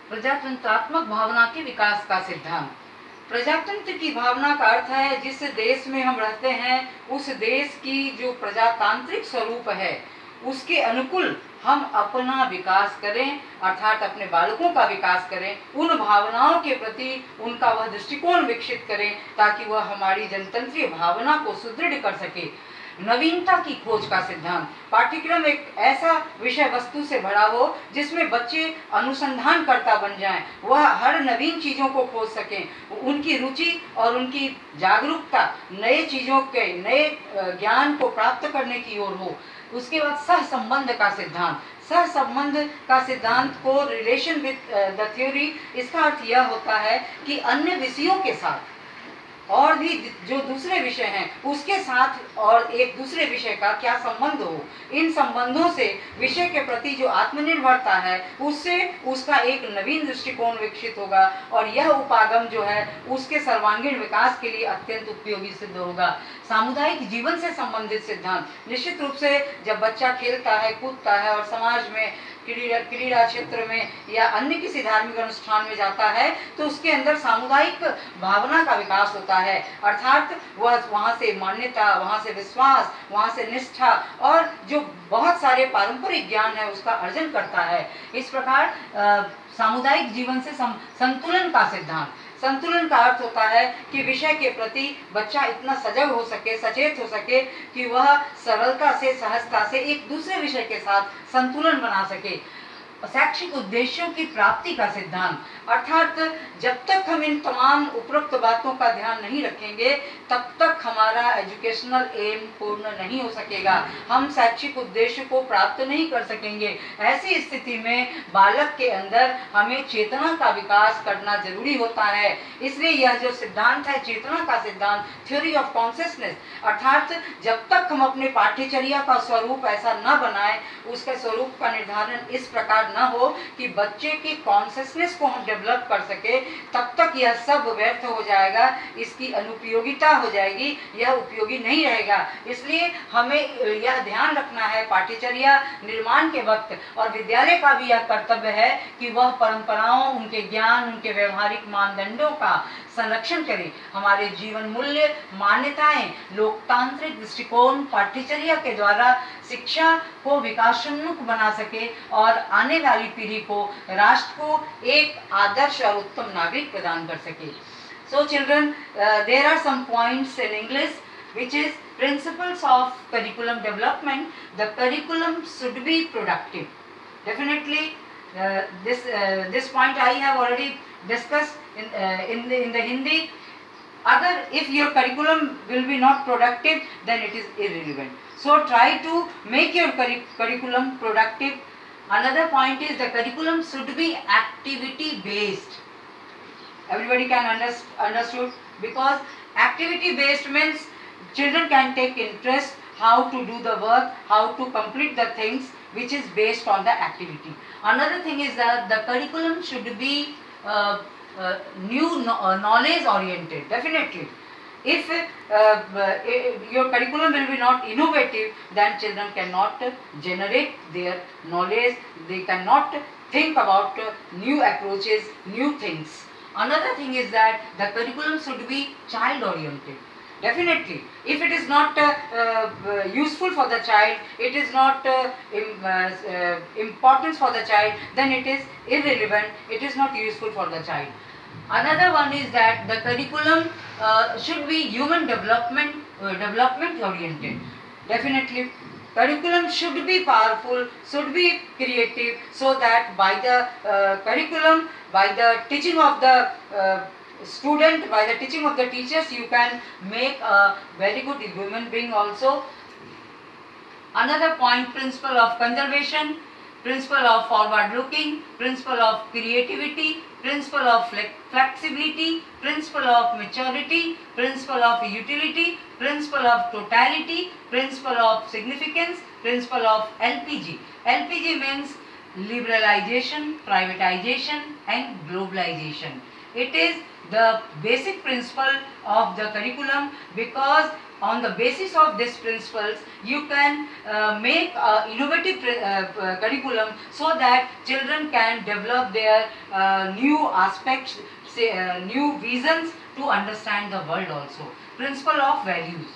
प्रजातंत्रात्मक भावना के विकास का सिद्धांत। प्रजातंत्र की भावना का अर्थ है जिस देश में हम रहते हैं उस देश की जो प्रजातांत्रिक स्वरूप है उसके अनुकूल हम अपना विकास करें, अर्थात अपने बालकों का विकास करें, उन भावनाओं के प्रति उनका वह दृष्टिकोण विकसित करें ताकि वह हमारी जनतंत्रीय भावना को सुदृढ़ कर सके। नवीनता की खोज का सिद्धांत। पाठ्यक्रम एक ऐसा विषय वस्तु से भरा हो जिसमें बच्चे अनुसंधानकर्ता बन जाएं, वह हर नवीन चीज़ों को खोज सकें, उनकी रुचि और उनकी जागरूकता नए चीज़ों के नए ज्ञान को प्राप्त करने की ओर हो। उसके बाद सहसंबंध का सिद्धांत। सहसंबंध का सिद्धांत को रिलेशन विद द थ्योरी, इसका अर्थ यह होता है कि अन्य विषयों के साथ और भी जो दूसरे विषय हैं उसके साथ और एक दूसरे विषय का क्या संबंध हो, इन संबंधों से विषय के प्रति जो आत्मनिर्भरता है उससे उसका एक नवीन दृष्टिकोण विकसित होगा और यह उपागम जो है उसके सर्वांगीण विकास के लिए अत्यंत उपयोगी सिद्ध होगा। सामुदायिक जीवन से संबंधित सिद्धांत। निश्चित रूप से जब बच्चा खेलता है, कूदता है और समाज में क्रीड़ा क्षेत्र में या अन्य किसी धार्मिक अनुष्ठान में जाता है तो उसके अंदर सामुदायिक भावना का विकास होता है, अर्थात वह वहाँ से मान्यता, वहाँ से विश्वास, वहाँ से निष्ठा और जो बहुत सारे पारंपरिक ज्ञान है उसका अर्जन करता है। इस प्रकार सामुदायिक जीवन से संतुलन का सिद्धांत। संतुलन का अर्थ होता है कि विषय के प्रति बच्चा इतना सजग हो सके, सचेत हो सके कि वह सरलता से, सहजता से एक दूसरे विषय के साथ संतुलन बना सके। शैक्षिक उद्देश्यों की प्राप्ति का सिद्धांत, अर्थात जब तक हम इन तमाम उपरोक्त बातों का ध्यान नहीं रखेंगे तब तक हमारा एजुकेशनल एम पूर्ण नहीं हो सकेगा, हम शैक्षिक उद्देश्य को प्राप्त नहीं कर सकेंगे। ऐसी स्थिति में बालक के अंदर हमें चेतना का विकास करना जरूरी होता है। इसलिए यह जो सिद्धांत है चेतना का सिद्धांत, थ्योरी ऑफ कॉन्शियसनेस, अर्थात जब तक हम अपने पाठ्यचर्या का स्वरूप ऐसा न बनाए, उसके स्वरूप का निर्धारण इस प्रकार न हो कि बच्चे की कॉन्शियसनेस को हम डेवलप कर सके, तब तक यह सब व्यर्थ हो जाएगा, इसकी अनुपयोगिता हो जाएगी, यह उपयोगी नहीं रहेगा। इसलिए हमें यह ध्यान रखना है पाठ्यचर्या निर्माण के वक्त, और विद्यालय का भी यह कर्तव्य है कि वह परंपराओं, उनके ज्ञान, उनके व्यवहारिक मानदंडों का संरक्षण करें। हमारे जीवन मूल्य, मान्यताएं, लोकतांत्रिक दृष्टिकोण पाठ्यचर्या के द्वारा शिक्षा को विकासोन्मुख बना सके और आने वाली पीढ़ी को, राष्ट्र को एक आदर्श और उत्तम नागरिक प्रदान कर सके। So children, there are some points in English which is principles of curriculum development. The curriculum should be productive. Definitely, this point I have already discussed in the Hindi. Other, if your curriculum will be not productive, then it is irrelevant. So try to make your curriculum productive. Another point is the curriculum should be activity based. Everybody can understood, because activity based means children can take interest how to do the work, how to complete the things which is based on the activity. Another thing is that the curriculum should be new knowledge oriented. Definitely, if your curriculum will be not innovative, then children cannot generate their knowledge, they cannot think about new approaches, new things. Another thing is that the curriculum should be child oriented. Definitely, if it is not useful for the child, it is not important for the child, then it is irrelevant, it is not useful for the child. Another one is that the curriculum should be human development oriented. Definitely, curriculum should be powerful, should be creative, so that by the curriculum, by the teaching of the student, by the teaching of the teachers, you can make a very good human being also. Another point, principle of conservation, principle of forward looking, principle of creativity, principle of flexibility, principle of maturity, principle of utility, principle of totality, principle of significance, principle of LPG. LPG means liberalization, privatization and globalization. It is the basic principle of the curriculum, because On the basis of these principles, you can make innovative curriculum so that children can develop their new aspects, say, new visions to understand the world also. Principle of values.